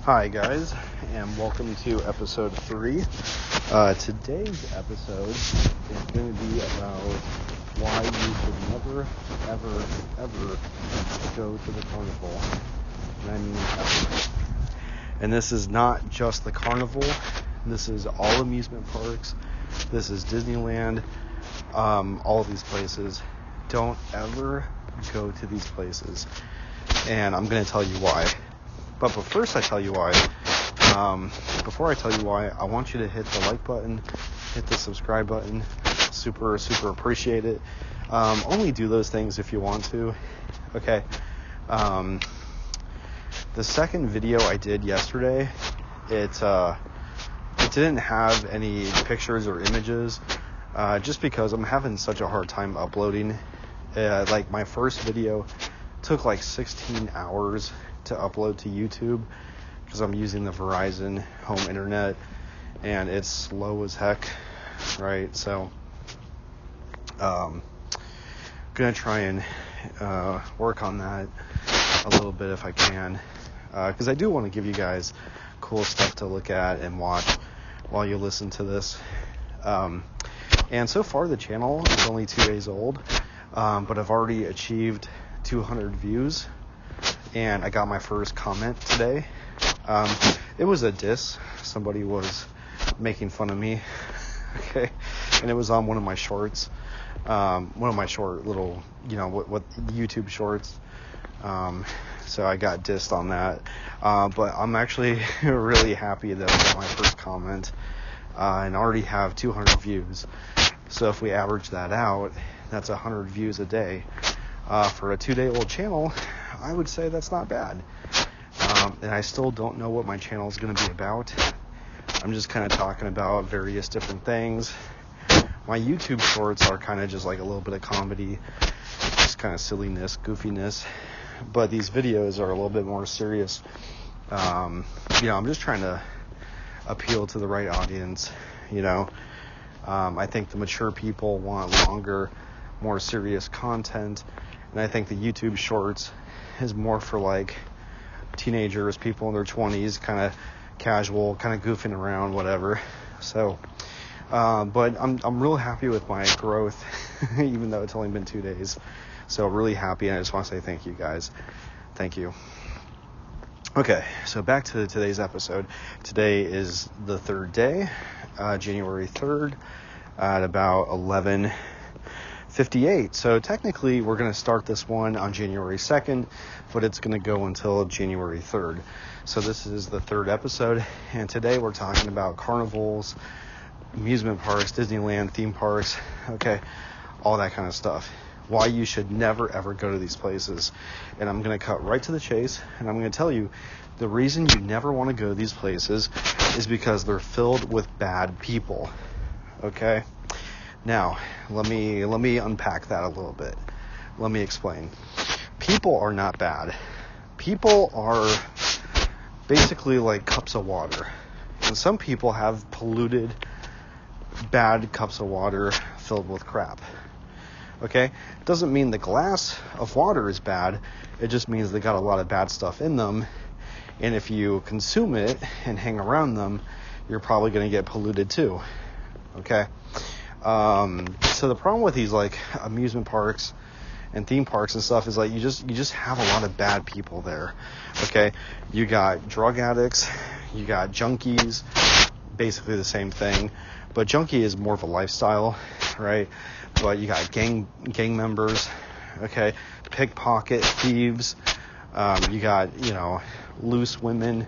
Hi guys, and welcome to episode 3. Today's episode is going to be about why you should never, ever go to the Carnival. And I mean ever. And this is not just the Carnival. This is all amusement parks. This is Disneyland. All of these places. Don't ever go to these places. And I'm going to tell you why. But first I tell you why. Before I tell you why, I want you to hit the like button, hit the subscribe button. Super appreciate it. Only do those things if you want to. Okay. The second video I did yesterday, it didn't have any pictures or images, just because I'm having such a hard time uploading. Like my first video took like 16 hours to upload to YouTube because I'm using the Verizon home internet and it's slow as heck, right? So gonna try and work on that a little bit if I can, because I do want to give you guys cool stuff to look at and watch while you listen to this. And so far the channel is only 2 days old, but I've already achieved 200 views, and I got my first comment today. It was a diss. Somebody was making fun of me, okay, and it was on one of my shorts, one of my short little, what YouTube shorts. So I got dissed on that, but I'm actually really happy that I got my first comment, and already have 200 views. So if we average that out, that's 100 views a day. For a 2-day-old channel, I would say that's not bad. And I still don't know what my channel is going to be about. I'm just kind of talking about various different things. My YouTube shorts are kind of just like a little bit of comedy, just kind of silliness, goofiness. But these videos are a little bit more serious. I'm just trying to appeal to the right audience. I think the mature people want longer, more serious content. And I think the YouTube shorts is more for like teenagers, people in their 20s, kind of casual, kind of goofing around, whatever. So, but I'm real happy with my growth, even though it's only been 2 days. So really happy, and I just want to say thank you guys. Thank you. Okay, so back to today's episode. Today is the third day, January 3rd, at about 11:58. So technically we're going to start this one on January 2nd, but it's going to go until January 3rd. So this is the third episode, and today we're talking about carnivals, amusement parks, Disneyland, theme parks, okay, all that kind of stuff. Why you should never ever go to these places. And I'm going to cut right to the chase, and I'm going to tell you the reason you never want to go to these places is because they're filled with bad people. Okay? Now, let me unpack that a little bit. Let me explain. People are not bad. People are basically like cups of water. And some people have polluted, bad cups of water filled with crap. Okay? It doesn't mean the glass of water is bad. It just means they got a lot of bad stuff in them. And if you consume it and hang around them, you're probably going to get polluted too. Okay? So the problem with these like amusement parks and theme parks and stuff is like you just have a lot of bad people there. Okay? You got drug addicts, you got junkies, basically the same thing. But junkie is more of a lifestyle, right? But you got gang members, okay, pickpocket thieves. You got, loose women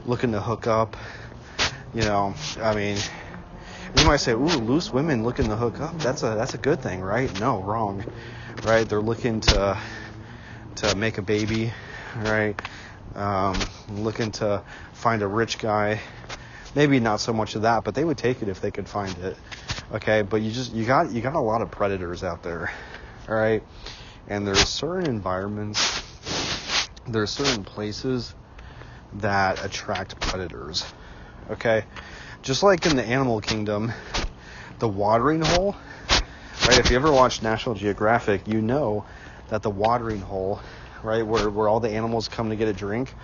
looking to hook up. I mean, you might say, ooh, loose women looking to hook up. That's a good thing, right? No, wrong, right? They're looking to make a baby, right? Looking to find a rich guy. Maybe not so much of that, but they would take it if they could find it. Okay, but you got a lot of predators out there, all right? And there's certain environments, there's certain places that attract predators. Okay, just like in the animal kingdom, the watering hole, right? If you ever watched National Geographic, you know that the watering hole, right? Where all the animals come to get a drink,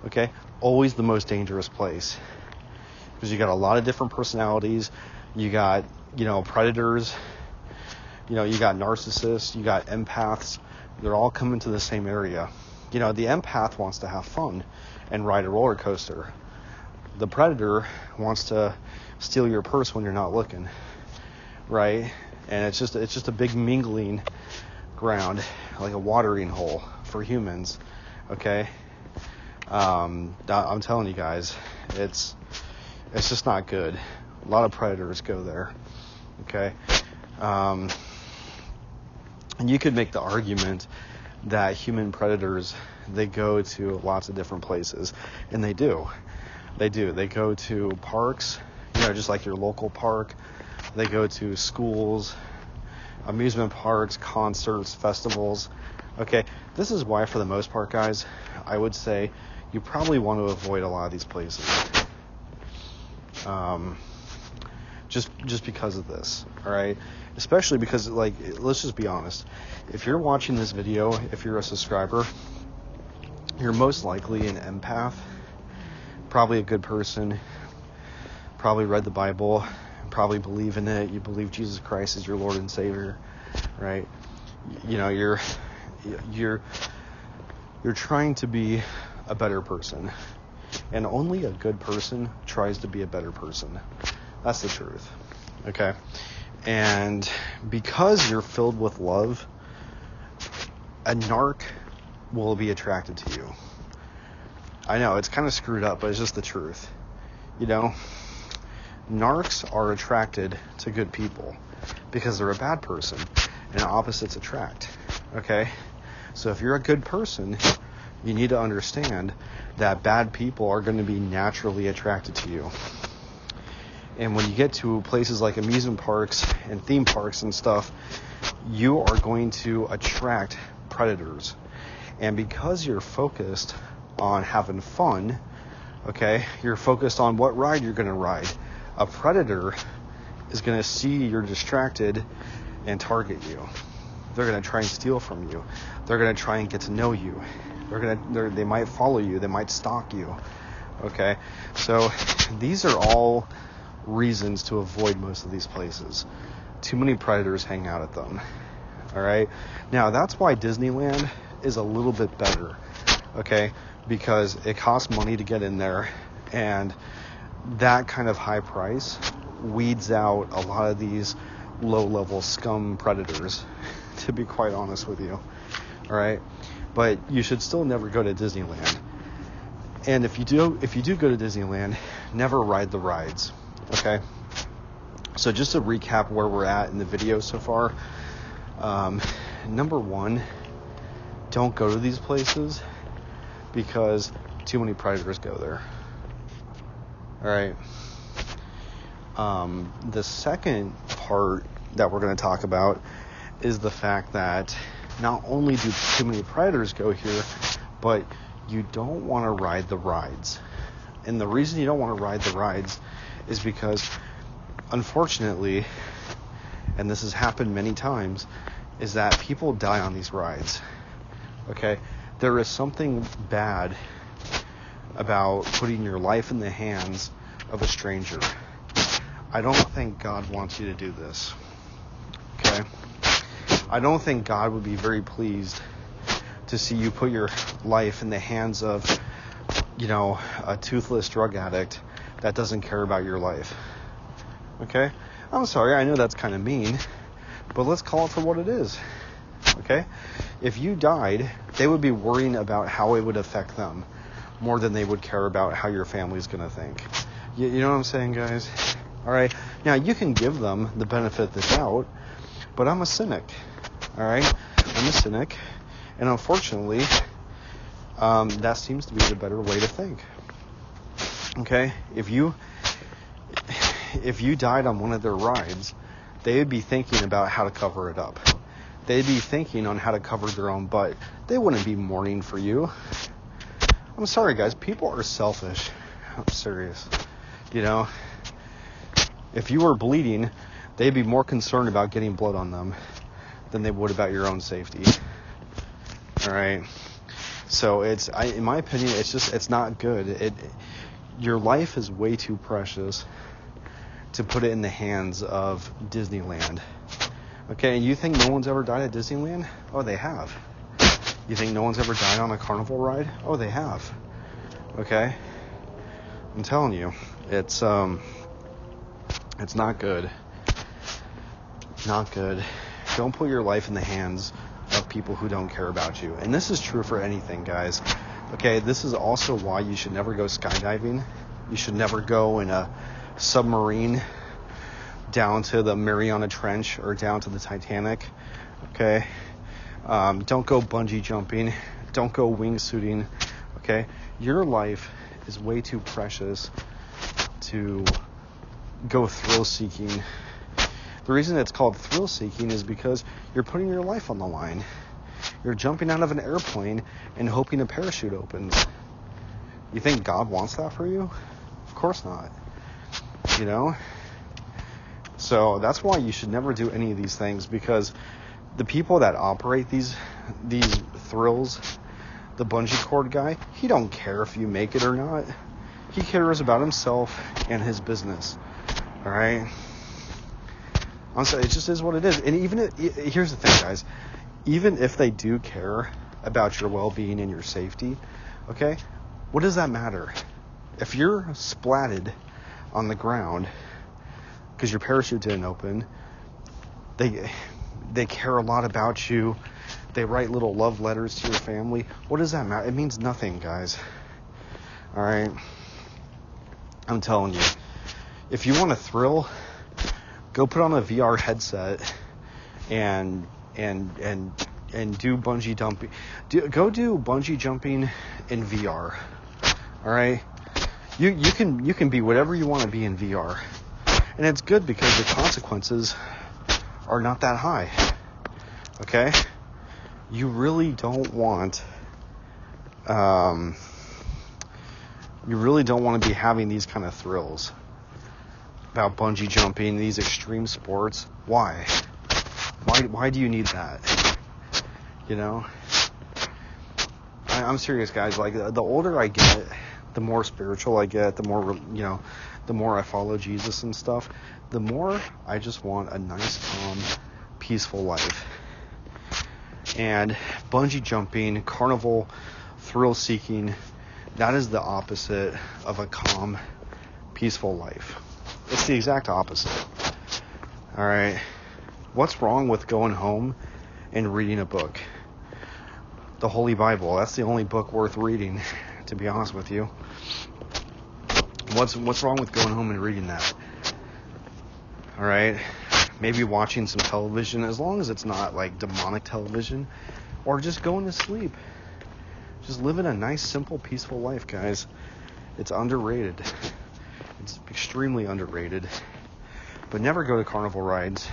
okay? Always the most dangerous place. Because you got a lot of different personalities. You got, predators. You got narcissists. You got empaths. They're all coming to the same area. The empath wants to have fun and ride a roller coaster. The predator wants to steal your purse when you're not looking, right? And it's just a big mingling ground, like a watering hole for humans, okay? I'm telling you guys, it's just not good. A lot of predators go there, okay? And you could make the argument that human predators, they go to lots of different places, and they do. They go to parks, just like your local park. They go to schools, amusement parks, concerts, festivals. Okay, this is why, for the most part, guys, I would say you probably want to avoid a lot of these places. Just because of this, all right? Especially because, let's just be honest. If you're watching this video, if you're a subscriber, you're most likely an empath, probably a good person, probably read the Bible, probably believe in it. You believe Jesus Christ is your Lord and Savior, right? You're trying to be a better person, and only a good person tries to be a better person. That's the truth, okay? And because you're filled with love, a narc will be attracted to you. I know, it's kind of screwed up, but it's just the truth. Narcs are attracted to good people because they're a bad person, and opposites attract, okay? So if you're a good person, you need to understand that bad people are going to be naturally attracted to you. And when you get to places like amusement parks and theme parks and stuff, you are going to attract predators. And because you're focused on having fun, okay, you're focused on what ride you're going to ride. A predator is going to see you're distracted and target you. They're going to try and steal from you. They're going to try and get to know you. They might follow you. They might stalk you. Okay, so these are all reasons to avoid most of these places. Too many predators hang out at them. All right, now that's why Disneyland is a little bit better. Okay, because it costs money to get in there, and that kind of high price weeds out a lot of these low-level scum predators, to be quite honest with you. All right, but you should still never go to Disneyland. And if you do go to Disneyland, never ride the rides. Okay, so just to recap where we're at in the video so far, number one, don't go to these places because too many predators go there. All right. The second part that we're going to talk about is the fact that not only do too many predators go here, but you don't want to ride the rides. And the reason you don't want to ride the rides is because, unfortunately, and this has happened many times, is that people die on these rides. Okay? There is something bad about putting your life in the hands of a stranger. I don't think God wants you to do this. Okay? I don't think God would be very pleased to see you put your life in the hands of, a toothless drug addict that doesn't care about your life. Okay? I'm sorry, I know that's kind of mean, but let's call it for what it is. Okay? If you died, they would be worrying about how it would affect them more than they would care about how your family's going to think. You know what I'm saying, guys? All right? Now, you can give them the benefit of the doubt, but I'm a cynic. All right? I'm a cynic, and unfortunately, that seems to be the better way to think. Okay? If you died on one of their rides, they would be thinking about how to cover it up. They'd be thinking on how to cover their own butt. They wouldn't be mourning for you. I'm sorry, guys. People are selfish. I'm serious. If you were bleeding, they'd be more concerned about getting blood on them than they would about your own safety. All right. So in my opinion, it's not good. Your life is way too precious to put it in the hands of Disneyland. Okay, and you think no one's ever died at Disneyland? Oh, they have. You think no one's ever died on a Carnival ride? Oh, they have. Okay? I'm telling you, it's not good. Not good. Don't put your life in the hands of people who don't care about you. And this is true for anything, guys. Okay, this is also why you should never go skydiving. You should never go in a submarine down to the Mariana Trench or down to the Titanic. Okay? Don't go bungee jumping. Don't go wingsuiting. Okay? Your life is way too precious to go thrill-seeking. The reason it's called thrill-seeking is because you're putting your life on the line. You're jumping out of an airplane and hoping a parachute opens. You think God wants that for you? Of course not. You know? So that's why you should never do any of these things, because the people that operate these thrills, the bungee cord guy, he don't care if you make it or not. He cares about himself and his business. All right? I'm sorry, it just is what it is. And here's the thing, guys. Even if they do care about your well-being and your safety, okay, what does that matter? If you're splatted on the ground because your parachute didn't open, they care a lot about you. They write little love letters to your family. What does that matter? It means nothing, guys. All right? I'm telling you. If you want a thrill, go put on a VR headset and do bungee jumping. Go do bungee jumping in VR. All right? You can be whatever you want to be in VR. And it's good because the consequences are not that high. Okay? You really don't want to be having these kind of thrills about bungee jumping, these extreme sports. Why do you need that? You know? I'm serious, guys. Like, the older I get, the more spiritual I get, the more, the more I follow Jesus and stuff, the more I just want a nice, calm, peaceful life. And bungee jumping, carnival, thrill-seeking, that is the opposite of a calm, peaceful life. It's the exact opposite. All right? What's wrong with going home and reading a book? The Holy Bible. That's the only book worth reading, to be honest with you. What's wrong with going home and reading that? All right? Maybe watching some television, as long as it's not like demonic television, or just going to sleep. Just living a nice, simple, peaceful life, guys. It's underrated. It's extremely underrated. But never go to carnival rides.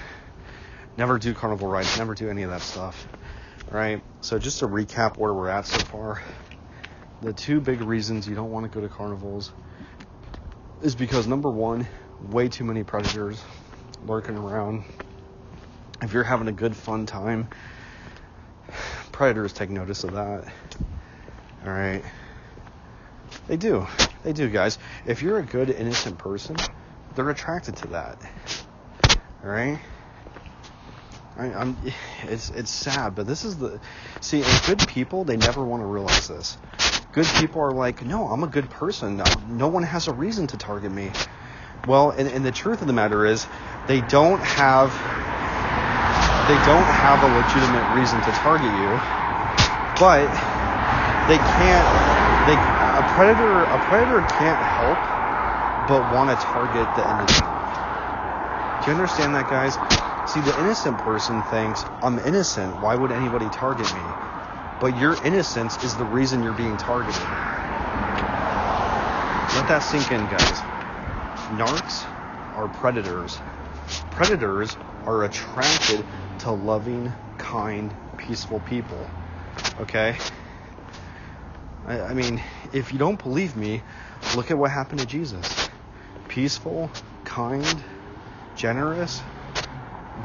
Never do carnival rides. Never do any of that stuff. All right? So just to recap where we're at so far, the two big reasons you don't want to go to carnivals is because, number one, way too many predators lurking around. If you're having a good, fun time, predators take notice of that. All right? They do, guys. If you're a good, innocent person, they're attracted to that. All right? It's sad, but this is and good people, they never want to realize this. Good people are like, no, I'm a good person. No one has a reason to target me. Well, and the truth of the matter is, they don't have a legitimate reason to target you, but a predator can't help but want to target the innocent. Do you understand that, guys? See, the innocent person thinks, I'm innocent, why would anybody target me? But your innocence is the reason you're being targeted. Let that sink in, guys. Narcs are predators. Predators are attracted to loving, kind, peaceful people. Okay? I mean, if you don't believe me, look at what happened to Jesus. Peaceful, kind, generous,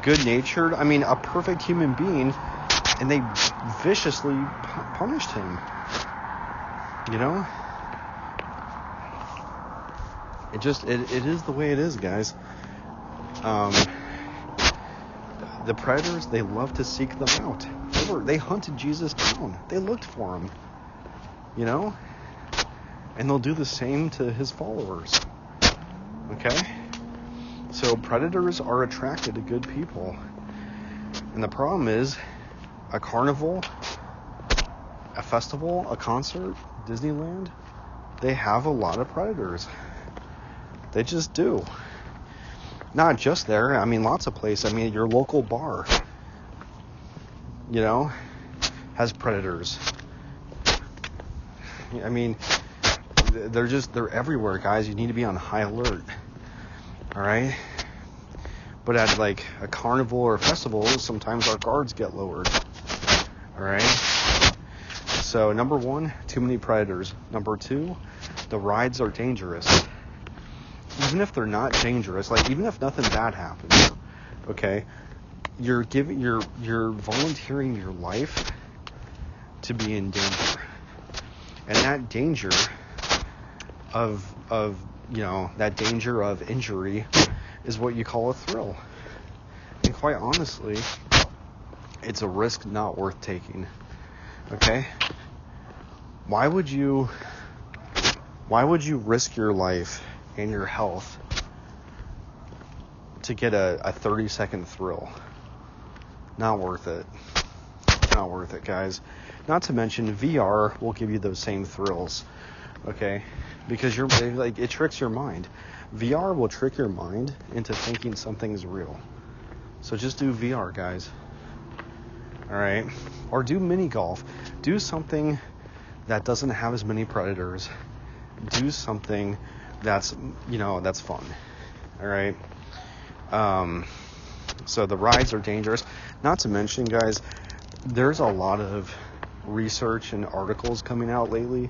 good-natured. I mean, a perfect human being, and they viciously punished him. You know? It is the way it is, guys. The predators, they love to seek them out. They hunted Jesus down. They looked for him. You know? And they'll do the same to his followers. Okay? So predators are attracted to good people. And the problem is, a carnival, a festival, a concert, Disneyland, they have a lot of predators. They just do. Not just there. I mean, lots of places. I mean, your local bar, you know, has predators. I mean, they're everywhere, guys. You need to be on high alert. All right? But at like a carnival or a festival, sometimes our guards get lowered. All right? So, number one, too many predators. Number two, the rides are dangerous. Even if they're not dangerous, like even if nothing bad happens, okay, you're volunteering your life to be in danger. And that danger of that danger of injury is what you call a thrill. And quite honestly, it's a risk not worth taking. Okay? Why would you risk your life and your health to get a 30-second thrill? Not worth it. Not worth it, guys. Not to mention VR will give you those same thrills. Okay? Because it tricks your mind. VR will trick your mind into thinking something's real. So just do VR, guys. All right? Or do mini golf. Do something that doesn't have as many predators. Do something that's fun. All right? So the rides are dangerous. Not to mention, guys, there's a lot of research and articles coming out lately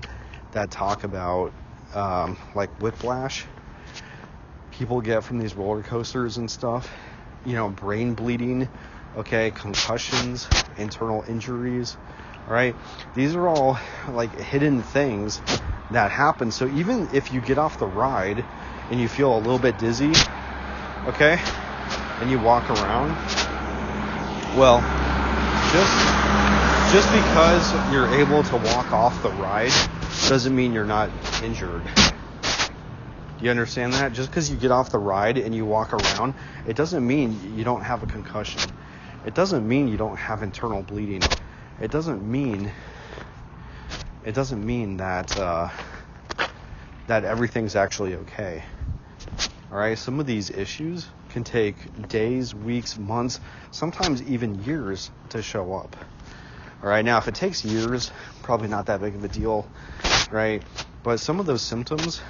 that talk about like whiplash people get from these roller coasters and stuff, brain bleeding, okay, concussions, internal injuries. All right, these are all like hidden things that happen. So even if you get off the ride and you feel a little bit dizzy, okay, and you walk around, well, just because you're able to walk off the ride doesn't mean you're not injured. You understand that? Just because you get off the ride and you walk around, it doesn't mean you don't have a concussion. It doesn't mean you don't have internal bleeding. It doesn't mean that that everything's actually okay. All right? Some of these issues can take days, weeks, months, sometimes even years to show up. All right? Now, if it takes years, probably not that big of a deal, right? But some of those symptoms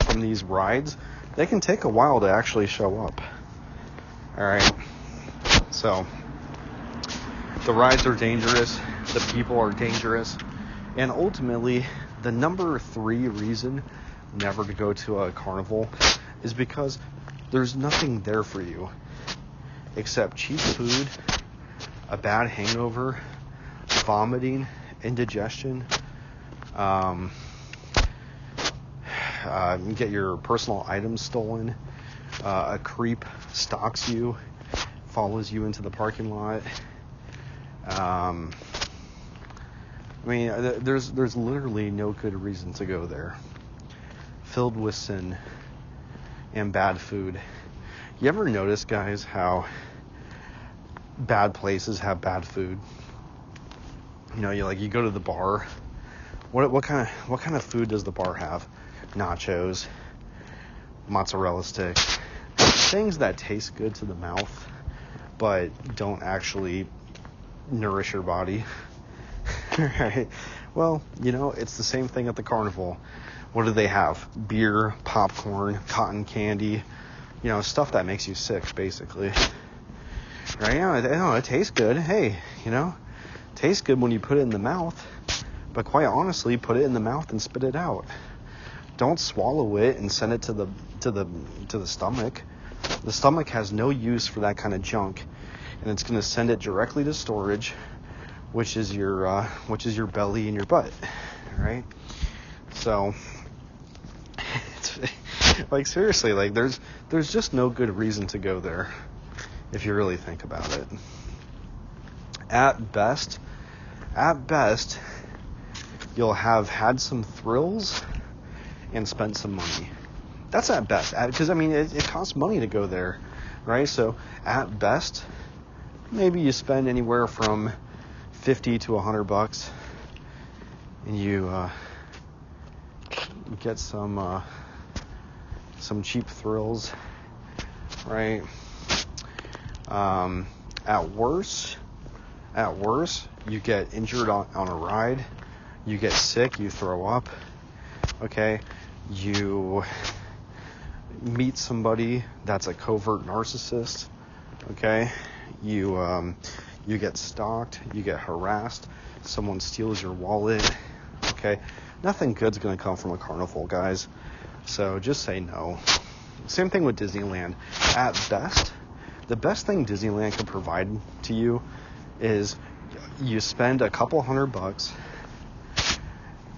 from these rides, they can take a while to actually show up. All right? So, the rides are dangerous. The people are dangerous. And ultimately, the number 3 reason never to go to a carnival is because there's nothing there for you except cheap food, a bad hangover, vomiting, indigestion. You get your personal items stolen. A creep stalks you, follows you into the parking lot. There's literally no good reason to go there. Filled with sin and bad food. You ever notice, guys, how bad places have bad food? You go to the bar. What kind of food does the bar have? Nachos, mozzarella sticks, things that taste good to the mouth, but don't actually nourish your body. Right? Well, it's the same thing at the carnival. What do they have? Beer, popcorn, cotton candy, stuff that makes you sick, basically. Right? It tastes good. Hey, tastes good when you put it in the mouth, but quite honestly, put it in the mouth and spit it out. Don't swallow it and send it to the stomach. The stomach has no use for that kind of junk, and it's going to send it directly to storage, which is your belly and your butt. All right. So, it's, like, seriously, like, there's just no good reason to go there if you really think about it. At best, you'll have had some thrills and spent some money. That's at best, because, I mean, it costs money to go there, right? So, at best, maybe you spend anywhere from $50 to $100, and you get some cheap thrills, right? At worst, you get injured on a ride, you get sick, you throw up, okay? You meet somebody that's a covert narcissist, okay? You get stalked, you get harassed, someone steals your wallet, okay? Nothing good's going to come from a carnival, guys. So just say no. Same thing with Disneyland. At best, the best thing Disneyland can provide to you is you spend a couple $100,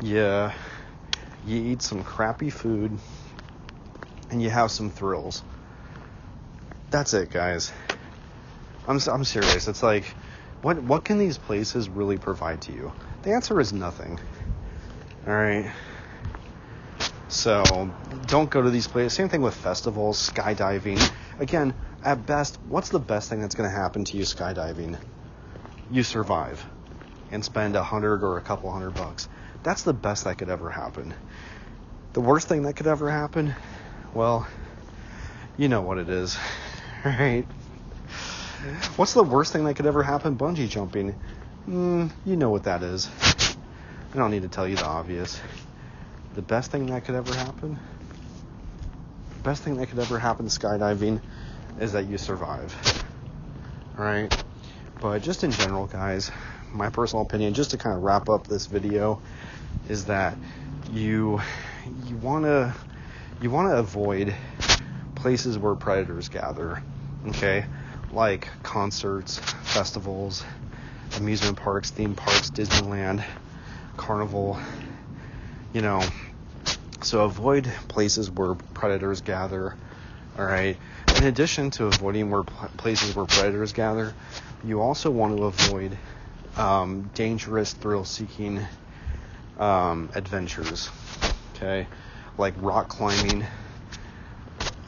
you eat some crappy food, and you have some thrills. That's it, guys. I'm serious. It's like, what can these places really provide to you? The answer is nothing. All right. So don't go to these places. Same thing with festivals, skydiving. Again, at best, what's the best thing that's going to happen to you skydiving? You survive and spend $100 or a couple $100. That's the best that could ever happen. The worst thing that could ever happen, well, you know what it is, right? What's the worst thing that could ever happen? Bungee jumping. You know what that is. I don't need to tell you the obvious. The best thing that could ever happen? The best thing that could ever happen to skydiving is that you survive. Alright? But just in general, guys, my personal opinion, just to kind of wrap up this video, is that you want to avoid places where predators gather. Okay? Like concerts, festivals, amusement parks, theme parks, Disneyland, Carnival, so avoid places where predators gather, all right? In addition to avoiding places where predators gather, you also want to avoid dangerous, thrill-seeking adventures, okay? Like rock climbing.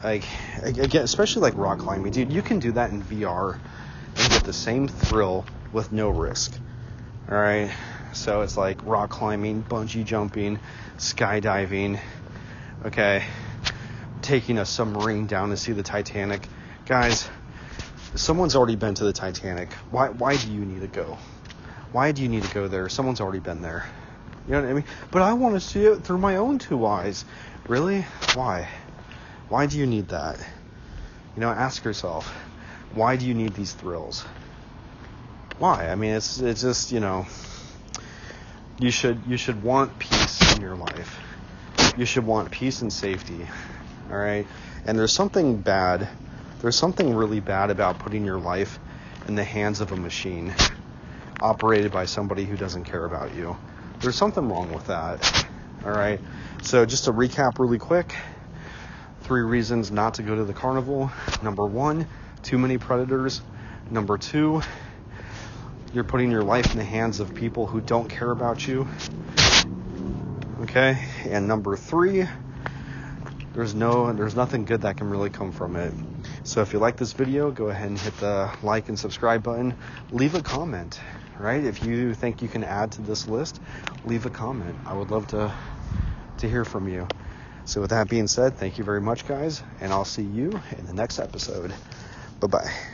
Like, again, especially like rock climbing. Dude, you can do that in VR and get the same thrill with no risk, all right? So it's like rock climbing, bungee jumping, skydiving, okay, taking a submarine down to see the Titanic. Guys, someone's already been to the Titanic. Why do you need to go? Why do you need to go there? Someone's already been there. You know what I mean? But I want to see it through my own two eyes. Really? Why? Why do you need that? Ask yourself, why do you need these thrills? Why? I mean, it's just, you should want peace in your life. You should want peace and safety. All right? And there's something really bad about putting your life in the hands of a machine operated by somebody who doesn't care about you. There's something wrong with that. All right? So just to recap really quick, 3 reasons not to go to the carnival. Number 1, too many predators. Number 2, you're putting your life in the hands of people who don't care about you. Okay? And number 3, there's nothing good that can really come from it. So if you like this video, go ahead and hit the like and subscribe button. Leave a comment, right? If you think you can add to this list, leave a comment. I would love to hear from you. So with that being said, thank you very much, guys, and I'll see you in the next episode. Bye-bye.